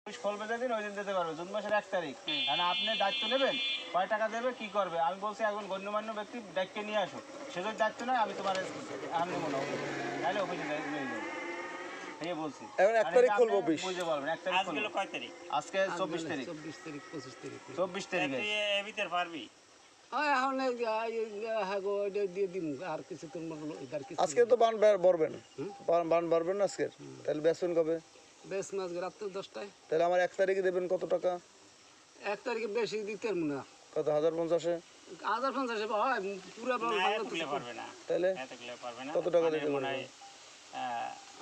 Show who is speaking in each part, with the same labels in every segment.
Speaker 1: খুলবে যেদিন ওই দিন দিতে পারবে, জুন মাসের 1 তারিখ। কারণ আপনি দায়িত্ব নেবেন, কয় টাকা দেবে, কি করবে। আমি বলছি একজন গণ্যমান্য ব্যক্তি দায়িত্ব নিয়ে আসো, সে যদি দায়িত্ব নেয় আমি তোমার আমি মনে হবে তাহলে অফিসে নিয়ে যাবো। এই বলছি
Speaker 2: এখন 1 তারিখ খুলবো অফিস।
Speaker 1: বুঝতে পারবেন 1 তারিখ খুলবো।
Speaker 3: কয় তারিখ?
Speaker 1: আজকে 24 তারিখ।
Speaker 4: 24 তারিখ 25 তারিখ
Speaker 1: 24 তারিখে
Speaker 3: তুই এর ভিতর পারবি?
Speaker 4: এখন দিয়ে দিন আর কিছু তোর কিছু
Speaker 2: আজকে তো বান ভরবেন, বান ভরবেন না আজকে, তাহলে বেচবেন কবে?
Speaker 4: বেশ মাছ রাত্রে 10টায়।
Speaker 2: তাহলে আমার 1 তারিখে দেবেন কত টাকা?
Speaker 4: 1 তারিখে বেশি দিতে পারবো না।
Speaker 2: কত? 1050-এ?
Speaker 4: 1050 হয় পুরো
Speaker 3: পারবে না,
Speaker 2: তাহলে
Speaker 3: পারবে না।
Speaker 2: কত টাকা দিতে
Speaker 3: মনে
Speaker 2: পারবেন?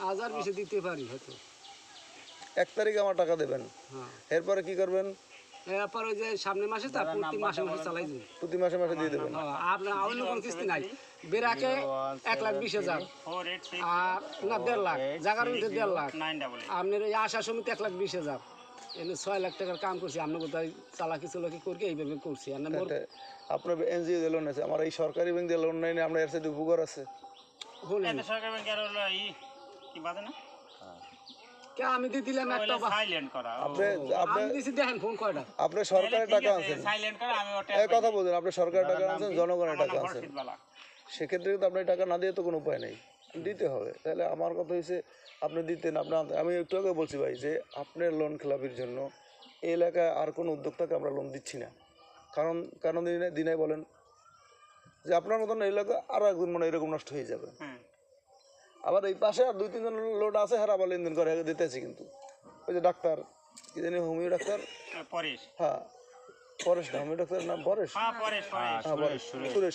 Speaker 3: হয়
Speaker 4: 1020 দিতে পারি হয়তো।
Speaker 2: 1 তারিখে আমার টাকা দেবেন,
Speaker 4: হ্যাঁ
Speaker 2: এরপরে কি করবেন?
Speaker 4: এরপর ওই যে সামনে মাসে তার প্রতি মাসে মাসে চালাই দিন।
Speaker 2: প্রতি মাসে মাসে দিয়ে দেবেন।
Speaker 4: আপনার অন্য কোনো কিস্তি নাই। বেরাকে 1,20,000 আর না 1.5 লাখ, জায়গার মধ্যে 1.5 লাখ। আপনার এই আশা সমিতি 1,20,000, এনে 6 লাখ টাকার কাম করছি। আপনি কোথায় চালাকি চলাকি করে এইভাবে করছি। আর না
Speaker 2: আপনার এনজিও দিয়ে লোন আছে, আমার এই সরকারি ব্যাংক দিয়ে লোন নেই, আমরা এর সাথে উপকার আছে।
Speaker 4: হলেন
Speaker 3: সরকারি ব্যাংকের কি বাজে না,
Speaker 4: কে আমি দিয়ে দিলাম একটা
Speaker 3: সাইলেন্ট করা।
Speaker 4: আমি দিছি, দেখেন ফোন কয়টা।
Speaker 2: আপনি সরকারের টাকা আছেন,
Speaker 3: সাইলেন্ট করা, আমি ওটা
Speaker 2: এই কথা বলছেন, আপনি সরকারের টাকা আছেন, জনগণের টাকা আছেন, সেক্ষেত্রে কিন্তু আপনার টাকা না দিয়ে তো কোনো উপায় নেই, দিতে হবে। তাহলে আমার কথা হয়েছে আপনি দিতেন, আপনার আমি একটু আগে বলছি ভাই যে আপনার লোন খেলাপির জন্য এই এলাকায় আর কোনো উদ্যোক্তাকে আমরা লোন দিচ্ছি না। কারণ কেন দিনাই বলেন যে আপনার মতন এই এলাকা আরও একদিন মানে এরকম নষ্ট হয়ে যাবে। আবার এই পাশে আর 2-3 জন লোড আছে, হ্যাঁ আবার লেনদেন করে দিতেছি। কিন্তু ওই যে ডাক্তার কি জানি, হোমিও ডাক্তার
Speaker 3: পরেশ,
Speaker 2: হ্যাঁ পরেশ না, হোমিও ডাক্তারের নাম পরেশ,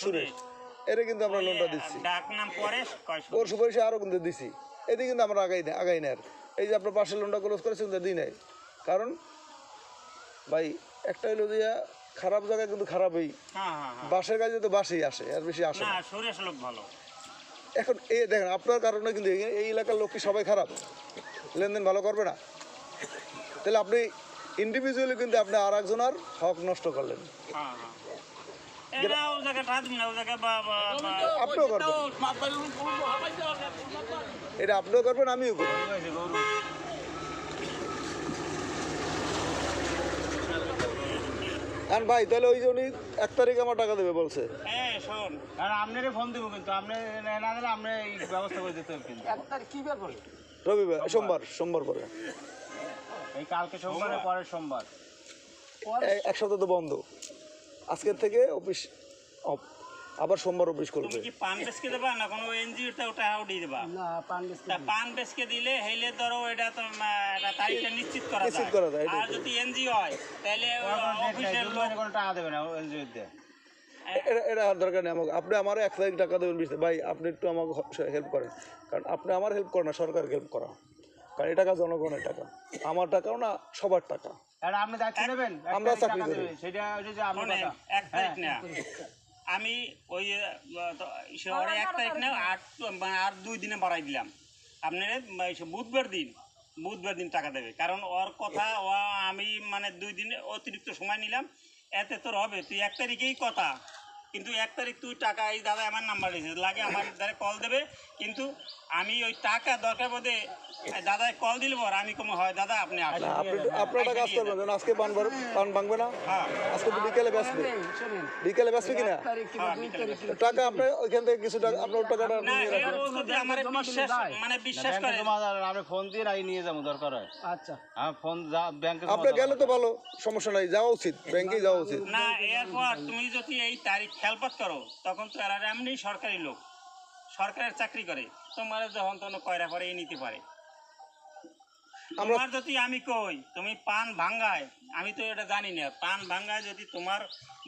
Speaker 2: সুরেশ, এর কিন্তু আমরা লোনটা দিচ্ছি। ওর সুপারিশে আরও কিন্তু দিছি, এদিকে কিন্তু আমরা আগাই না। এই যে আপনার পাশের লোনটা ক্লোজ করেছে কিন্তু দিই নাই। কারণ ভাই একটা হইলো যে খারাপ জায়গায় কিন্তু খারাপই, বাসের কাজে তো বাসেই আসে, আর বেশি আসে না।
Speaker 3: সুরেশ লোক ভালো।
Speaker 2: এখন এই দেখেন আপনার কারণে কিন্তু এই এলাকার লোক কি সবাই খারাপ, লেনদেন ভালো করবে না? তাহলে আপনি ইন্ডিভিজুয়ালি কিন্তু আপনি আর একজনের হক নষ্ট করলেন। আপনিও করবেন, এটা আপনিও করবেন, আমিও করব। আর ভাই তাহলে ওই যে উনি 1 তারিখে আমার টাকা দেবে বলছে।
Speaker 3: শোন,
Speaker 1: কারণ আপনারই ফোন দিব, কিন্তু আপনি না দিলে আপনি এই ব্যবস্থা করে দিতে হবে। কিন্তু
Speaker 4: 1 তারিখ কি বার পড়ে?
Speaker 2: রবিবার, সোমবার পরে,
Speaker 1: এই কালকে সোমবারের পরের সোমবার,
Speaker 2: 1 সপ্তাহ তো বন্ধ। আজকের থেকে অফিস অফ, আবার সোমবার অফিস করবে।
Speaker 3: তুমি কি পান বেচকে দেবা না কোনো এনজিওটা ওটা দিয়ে দেবা?
Speaker 4: না পান বেচকে
Speaker 3: তা পান বেচকে দিলে হেলে ধরো এটা তো এটা তারিখটা নিশ্চিত করা যায়। আর যদি এনজিও হয় তাহলে অফিসের লোক
Speaker 1: কোনো টাকা দেবে না এনজিও দিয়ে।
Speaker 2: এটা আর দরকার নেই আমাকে, আপনি আমার 1 তারিখ টাকা দেবেন ভাই, আপনি একটু আমাকে হেল্প করেন। কারণ আপনি আমার হেল্প করেন না, সরকারকে হেল্প করা। কারণ এই টাকা জনগণের টাকা, আমার টাকাও না, সবার টাকা।
Speaker 1: কারণ আপনি দায়িত্ব নেবেন,
Speaker 2: আমরা চাকরি করি,
Speaker 1: সেটা যে আপনার কথা।
Speaker 3: 1 তারিখ না, আমি ওই শহরে 1 তারিখ না, আর 2 দিনে বাড়াই দিলাম। আপনার বুধবার দিন টাকা দেবে। কারণ ওর কথা আমি মানে 2 দিনে অতিরিক্ত সময় নিলাম, এতে তোর হবে। তুই 1 তারিখেই কথা, কিন্তু 1 তারিখ তুই টাকা, এই দাদা আমার নাম্বার দিয়েছে, লাগে আমার দ্বারা কল দেবে। কিন্তু আমি ওই টাকা দরকার বোধে দাদা কল দিলে পর আমি কম হয় দাদা আপনি আসেন।
Speaker 2: আপনার টাকা কাজ করবেন, আজকে পান ভাঙবে না, আজকে তো বিকেলে বেসবে, বিকেলে বেসবে কিনা টাকা আপনি ওইখান থেকে কিছু টাকা আপনার টাকাটা নিয়ে রাখবেন।
Speaker 3: মানে বিশ্বাস করে
Speaker 1: আমি ফোন দিয়ে নিয়ে যাবো দরকার হয়।
Speaker 4: আচ্ছা
Speaker 1: আমার ফোন ব্যাংকে
Speaker 2: আপনি গেলে তো ভালো, সমস্যা নাই, যাওয়া উচিত, ব্যাংকেই যাওয়া উচিত।
Speaker 3: না এরপর তুমি যদি এই তারিখ খেয়ালপাত করো, তখন তো এরা এমনি সরকারি লোক, সরকারের চাকরি করে, তোমার যখন তখন কয়রা করে নিতে পারে। তোমার যদি আমি কই তুমি পান ভাঙ্গায়, আমি তো এটা জানি না, পান ভাঙ্গায় যদি তোমার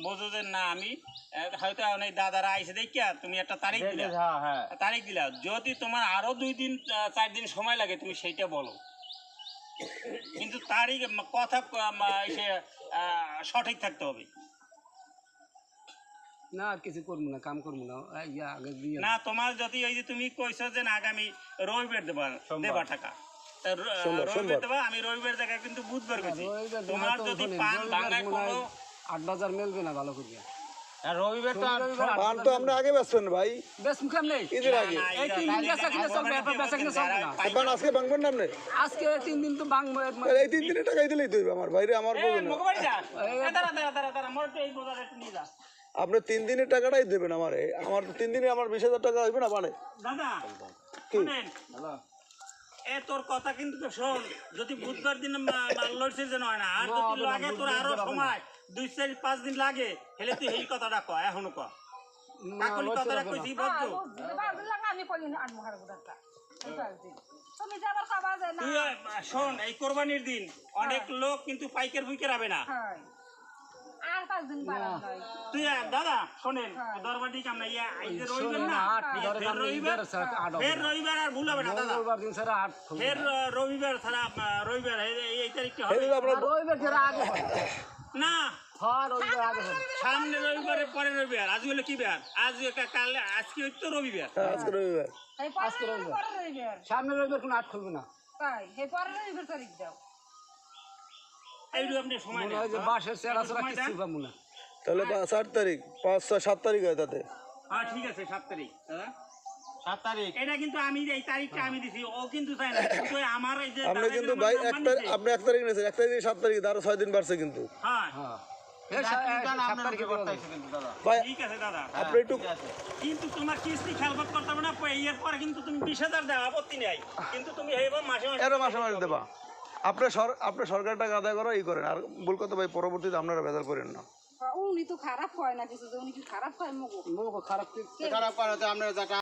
Speaker 3: বোঝো যে না, আমি হয়তো অনেক দাদারা আইসে দেখিয়া তুমি একটা তারিখ দিলা, যদি তোমার আরো 2-4 দিন সময় লাগে তুমি সেইটা বলো, কিন্তু তারিখ কথা সঠিক থাকতে হবে।
Speaker 4: না কিছু করবো না, কাম করবো না, আগে দিয়ে
Speaker 3: না তোমার যদি ওই যে তুমি কইছো যে আগামী রবিবার দেবা টাকা, রবিবার দেবা, আমি রবিবার জায়গায় কিন্তু বুধবার কইছি। তোমার যদি পান ভাঙায় কোনো
Speaker 4: 8 বাজার মেলবে না ভালো করে।
Speaker 1: আর রবিবার তো
Speaker 2: পান তো আপনি আগে বেচবেন ভাই,
Speaker 4: বেশ মুখাম নেই
Speaker 2: ঈদের আগে।
Speaker 4: এই 3 দিন বেচা কিনে চলবে, এরপর বেচা কিনে চলবে না।
Speaker 2: পান আজকে ভাঙবেন না আপনি?
Speaker 4: আজকে 3 দিন তো বাং
Speaker 2: তাহলে এই 3 দিনের টাকাই দিলেই তো হইবে আমার বাইরে, আমার বলবেন না। আপনি 3 দিনের টাকাটাই দেবেন আমারে, আমার তো 3 দিনে আমার 20,000 টাকা হইবে না মানে
Speaker 3: দাদা
Speaker 2: কি?
Speaker 3: শুনেন, এ তোর কথা কিন্তু তো শোন, যদি বুধবার দিন লড সিজন হয় না, আর যদি লাগে তোর আরো সময় 2-4-5 দিন লাগে, হেলে তুই এই কথাটা কয় এখনো কয় কাকুলি কথাটা কইছি বুঝছো? তুই শোন, এই কোরবানির দিন অনেক লোক কিন্তু পাইকার ফুইকার হবে না। তুই দাদা শোনেন, দরবারটি কাম না, এই যে রবিবার না, ফের রবিবার আর ভুল হবে না দাদা,
Speaker 4: দিন ছাড়া 8
Speaker 3: ফের রবিবার ছাড়া রবিবার এই তারিখটা হবে
Speaker 2: এই যে আপনার
Speaker 4: রবিবার যেটা আগে হয়
Speaker 3: না,
Speaker 4: হ্যাঁ রবিবার আগে হয়
Speaker 3: সামনে রবিবারে পরে রবিবার, আজ হলো কি বার, আজ কাল আজকে তো রবিবার।
Speaker 2: আজকে রবিবার,
Speaker 4: আজকে রবিবার সামনে রবিবার কোনো 8 খুলবে না।
Speaker 3: এইটু আপনি সময়
Speaker 4: মনে
Speaker 3: নেন।
Speaker 4: হয় যে বাসের চেরা চেরা কিছু পাবো না।
Speaker 2: তাহলে 8 তারিখ, 5, 6, 7 তারিখ হয় তাতে।
Speaker 3: হ্যাঁ ঠিক আছে 7 তারিখ দাদা,
Speaker 1: 7 তারিখ।
Speaker 3: এটা কিন্তু আমি এই তারিখটা আমি দিছি, ও কিন্তু চাই না, কিন্তু আমার এই যে
Speaker 2: আপনি কিন্তু ভাই আপনি 1 তারিখ নিয়েছেন, 1 তারিখ থেকে 7 তারিখ, আরো 6 দিন বাড়ছে কিন্তু
Speaker 3: হ্যাঁ
Speaker 4: হ্যাঁ
Speaker 1: আপনার কি করতে হইছে কিন্তু দাদা।
Speaker 2: ভাই।
Speaker 3: ঠিক আছে দাদা,
Speaker 2: আপনি একটু
Speaker 3: কিন্তু তোমার কিস্তি খেয়ালবাদ করতে হবে না, এর পরে কিন্তু তুমি 20,000 দাও, আপত্তি নেই, কিন্তু তুমি এইবার মাসে মাসে
Speaker 2: এরও মাসে মাসে দেবা। আপনি সরকারের টাকা আদায় করো, ই করেন। আর ভুল কথা ভাই, পরবর্তীতে আপনারা ভেজাল করেন না।
Speaker 5: উনি তো খারাপ হয় না কিছু, উনি কি খারাপ হয় মগো
Speaker 4: মুখ খারাপ
Speaker 1: খারাপ করাতে আপনারা